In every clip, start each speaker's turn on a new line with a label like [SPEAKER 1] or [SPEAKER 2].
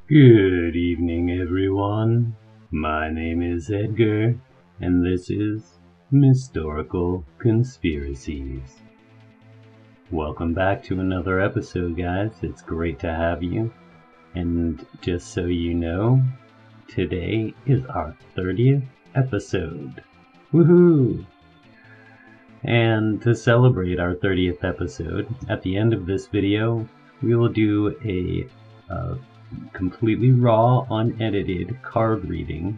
[SPEAKER 1] Good evening, everyone. My name is Edgar, and this is Historical Conspiracies. Welcome back to another episode, guys. It's great to have you. And just so you know, today is our 30th episode. Woohoo! And to celebrate our 30th episode, at the end of this video, we will do a completely raw, unedited card reading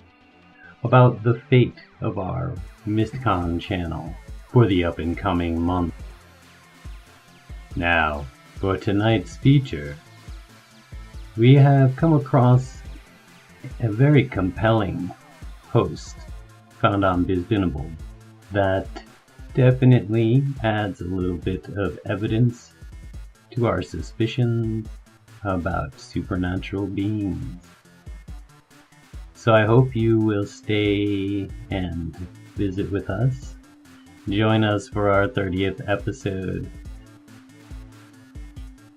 [SPEAKER 1] about the fate of our Mystcon channel for the up-and-coming month. Now, for tonight's feature, we have come across a very compelling post found on Bizbinable that definitely adds a little bit of evidence to our suspicions about supernatural beings. So I hope you will stay and visit with us. Join us for our 30th episode.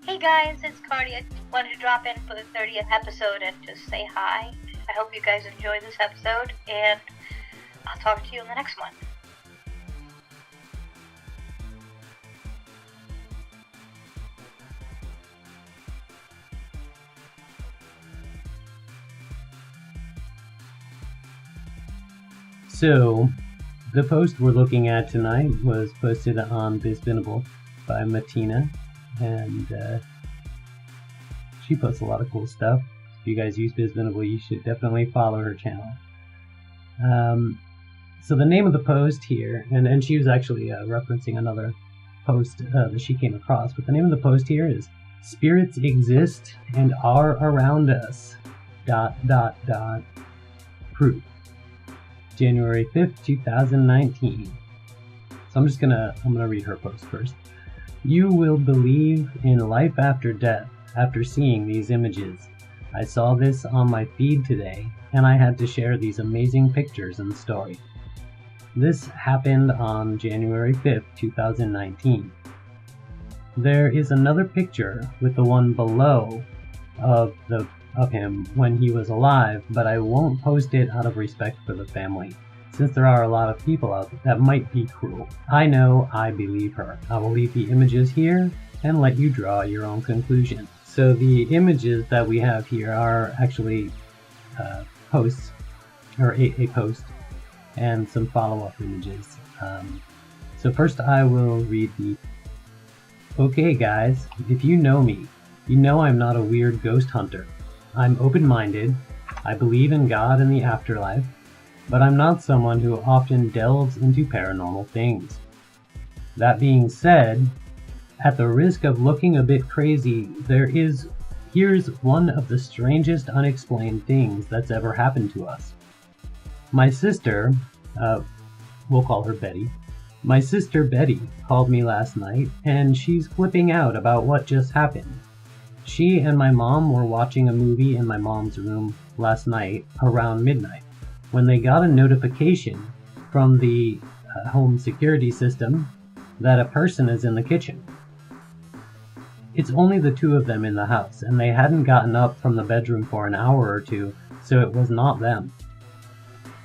[SPEAKER 2] Hey guys, it's Kardia. Wanted to drop in for the 30th episode and just say hi. I hope you guys enjoy this episode, and I'll talk to you in the next one.
[SPEAKER 1] So, the post we're looking at tonight was posted on Bizbinable by Martina, and she posts a lot of cool stuff. If you guys use Bizbinable, you should definitely follow her channel. So the name of the post here, and she was actually referencing another post that she came across, but the name of the post here is "Spirits Exist and Are Around Us, ... Proof. January 5th, 2019. So I'm gonna read her post first. You will believe in life after death after seeing these images. I saw this on my feed today, and I had to share these amazing pictures and story. This happened on January 5th, 2019. There is another picture with the one below of him when he was alive, but I won't post it out of respect for the family, since there are a lot of people out there that might be cruel. I know, I believe her. I will leave the images here and let you draw your own conclusion. So the images that we have here are actually posts, or a post, and some follow-up images. So first I will read the... Okay guys, if you know me, you know I'm not a weird ghost hunter. I'm open-minded, I believe in God and the afterlife, but I'm not someone who often delves into paranormal things. That being said, at the risk of looking a bit crazy, here's one of the strangest unexplained things that's ever happened to us. My sister, we'll call her Betty, my sister Betty called me last night, and she's flipping out about what just happened. She and my mom were watching a movie in my mom's room last night around midnight when they got a notification from the home security system that a person is in the kitchen. It's only the two of them in the house, and they hadn't gotten up from the bedroom for an hour or two, so it was not them.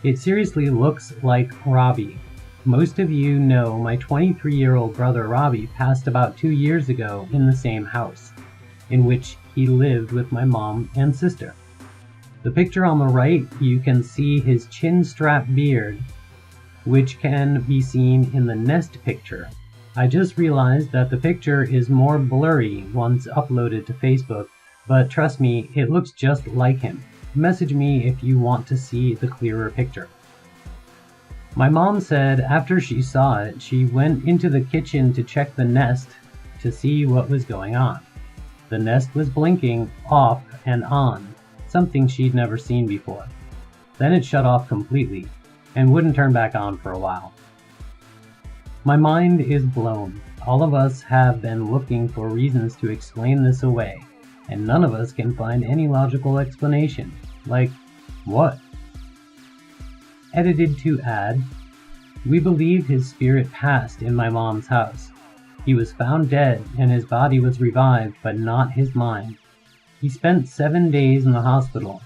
[SPEAKER 1] It seriously looks like Robbie. Most of you know my 23-year-old brother Robbie passed about 2 years ago in the same house, in which he lived with my mom and sister. The picture on the right, you can see his chin-strap beard, which can be seen in the nest picture. I just realized that the picture is more blurry once uploaded to Facebook, but trust me, it looks just like him. Message me if you want to see the clearer picture. My mom said after she saw it, she went into the kitchen to check the nest to see what was going on. The nest was blinking off and on, something she'd never seen before. Then it shut off completely, and wouldn't turn back on for a while. My mind is blown. All of us have been looking for reasons to explain this away, and none of us can find any logical explanation. Like, what? Edited to add, we believe his spirit passed in my mom's house. He was found dead, and his body was revived, but not his mind. He spent 7 days in the hospital,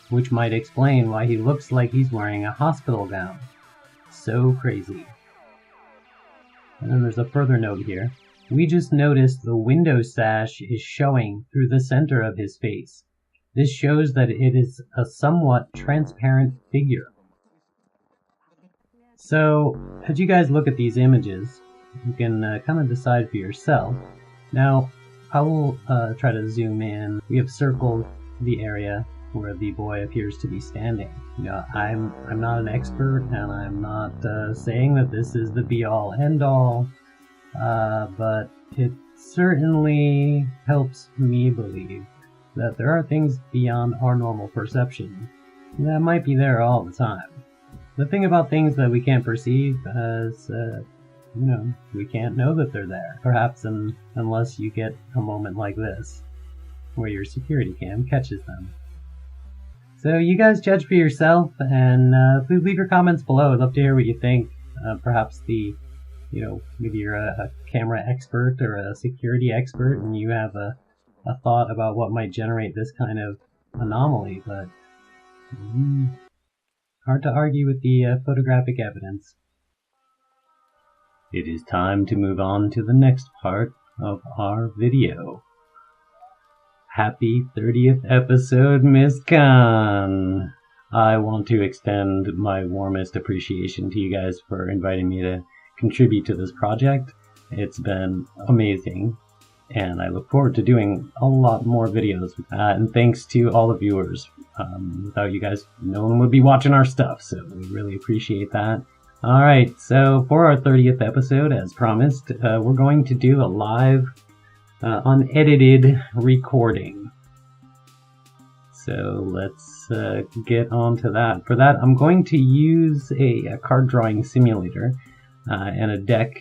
[SPEAKER 1] which might explain why he looks like he's wearing a hospital gown. So crazy. And then there's a further note here. We just noticed the window sash is showing through the center of his face. This shows that it is a somewhat transparent figure. So, as you guys look at these images, you can kind of decide for yourself. Now, I will try to zoom in. We have circled the area where the boy appears to be standing. You know, I'm not an expert, and I'm not saying that this is the be-all, end-all, but it certainly helps me believe that there are things beyond our normal perception that might be there all the time. The thing about things that we can't perceive is, we can't know that they're there. Perhaps unless you get a moment like this, where your security cam catches them. So you guys judge for yourself, and please leave your comments below. I'd love to hear what you think. Perhaps maybe you're a camera expert or a security expert, and you have a thought about what might generate this kind of anomaly, but hard to argue with the photographic evidence. It is time to move on to the next part of our video. Happy 30th episode, Mystcon! I want to extend my warmest appreciation to you guys for inviting me to contribute to this project. It's been amazing, and I look forward to doing a lot more videos. And thanks to all the viewers. Without you guys, no one would be watching our stuff, so we really appreciate that. Alright, so for our 30th episode, as promised, we're going to do a live, unedited recording. So let's get on to that. For that, I'm going to use a card drawing simulator and a deck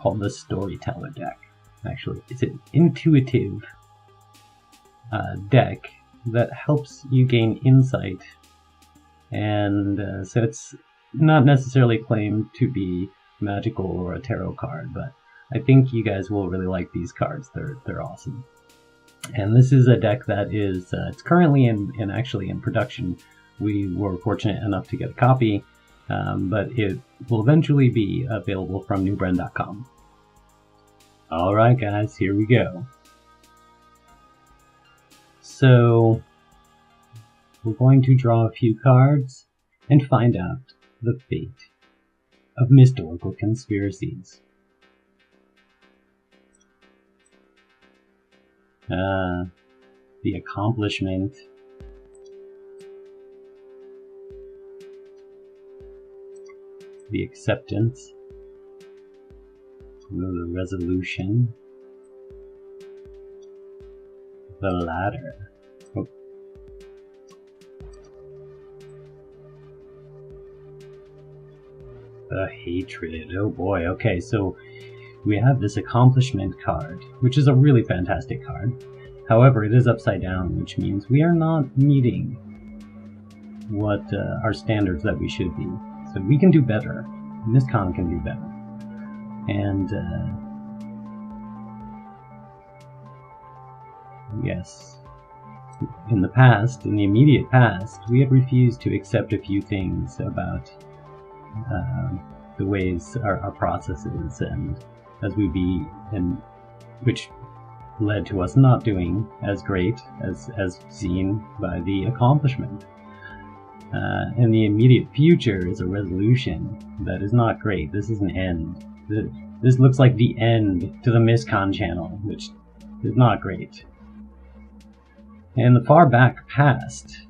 [SPEAKER 1] called the Storyteller deck. Actually, it's an intuitive deck that helps you gain insight, and so it's not necessarily claimed to be magical or a tarot card, but I think you guys will really like these cards. They're awesome. And this is a deck that is it's currently actually in production. We were fortunate enough to get a copy, but it will eventually be available from newbrand.com. Alright guys, here we go. So, we're going to draw a few cards and find out the fate of historical conspiracies. The accomplishment. The acceptance. The resolution. The ladder. Oh. The hatred. Oh boy. Okay, so we have this accomplishment card, which is a really fantastic card. However, it is upside down, which means we are not meeting what our standards that we should be. So we can do better. Mystcon can do better. And yes, in the past, in the immediate past, we had refused to accept a few things about the ways our process is, and as we be, and which led to us not doing as great as seen by the accomplishment. And the immediate future is a resolution that is not great. This is an end. This looks like the end to the Mystcon channel, which is not great. In the far back past,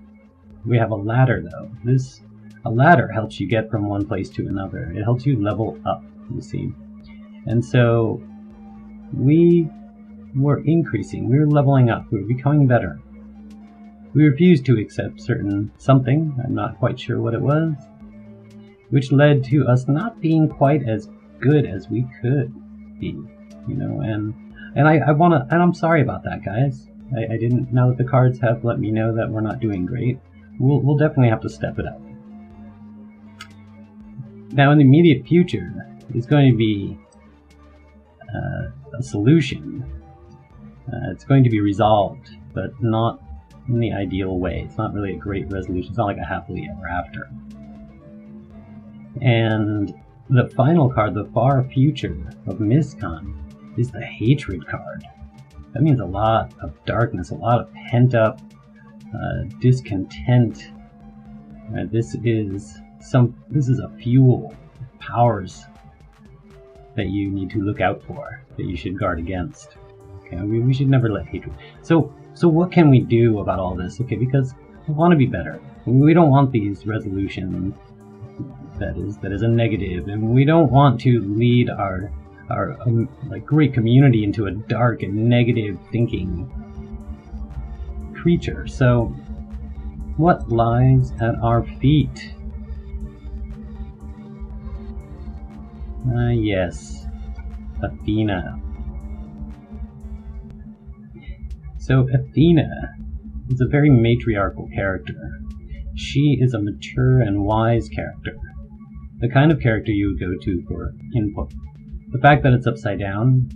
[SPEAKER 1] we have a ladder though. A ladder helps you get from one place to another. It helps you level up, you see. And so we were increasing, we were leveling up, we were becoming better. We refused to accept something, I'm not quite sure what it was, which led to us not being quite as good as we could be, you know, and I'm sorry about that, guys. I didn't know that the cards have let me know that we're not doing great. We'll definitely have to step it up. Now in the immediate future, it's going to be a solution. It's going to be resolved, but not in the ideal way. It's not really a great resolution. It's not like a happily ever after. And the final card, the far future of Mystcon, is the hatred card. That means a lot of darkness, a lot of pent-up discontent. This is a fuel, powers that you need to look out for, that you should guard against. Okay, we should never let hatred. So what can we do about all this? Okay, because we want to be better. We don't want these resolutions that is a negative, and we don't want to lead our like great community into a dark and negative thinking creature. So what lies at our feet? Yes, Athena. So Athena is a very matriarchal character. She is a mature and wise character, the kind of character you would go to for input. The fact that it's upside down,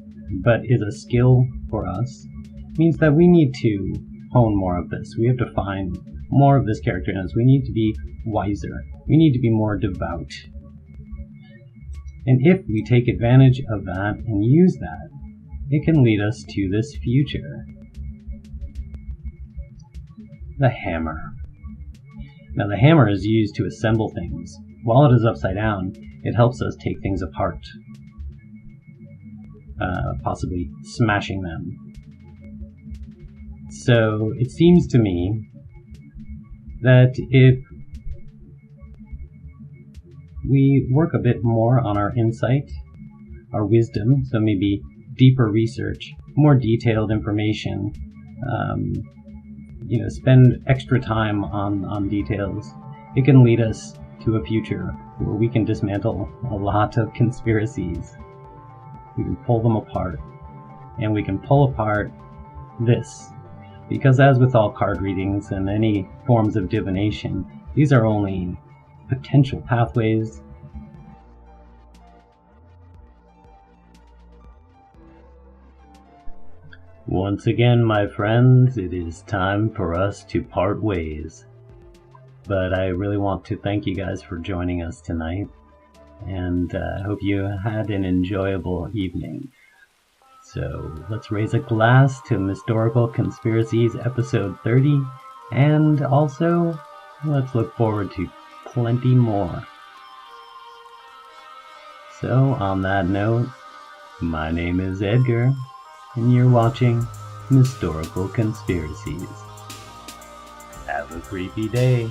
[SPEAKER 1] but is a skill for us, means that we need to hone more of this. We have to find more of this character in us. We need to be wiser. We need to be more devout. And if we take advantage of that and use that, it can lead us to this future. The hammer. Now the hammer is used to assemble things. While it is upside down, it helps us take things apart, possibly smashing them. So it seems to me that if we work a bit more on our insight, our wisdom, so maybe deeper research, more detailed information, spend extra time on details, it can lead us to a future where we can dismantle a lot of conspiracies. We can pull them apart, and we can pull apart this. Because as with all card readings and any forms of divination, these are only potential pathways. Once again, my friends, it is time for us to part ways. But I really want to thank you guys for joining us tonight, and I hope you had an enjoyable evening. So let's raise a glass to Historical Conspiracies episode 30, and also let's look forward to plenty more. So on that note, my name is Edgar, and you're watching Historical Conspiracies. Have a creepy day.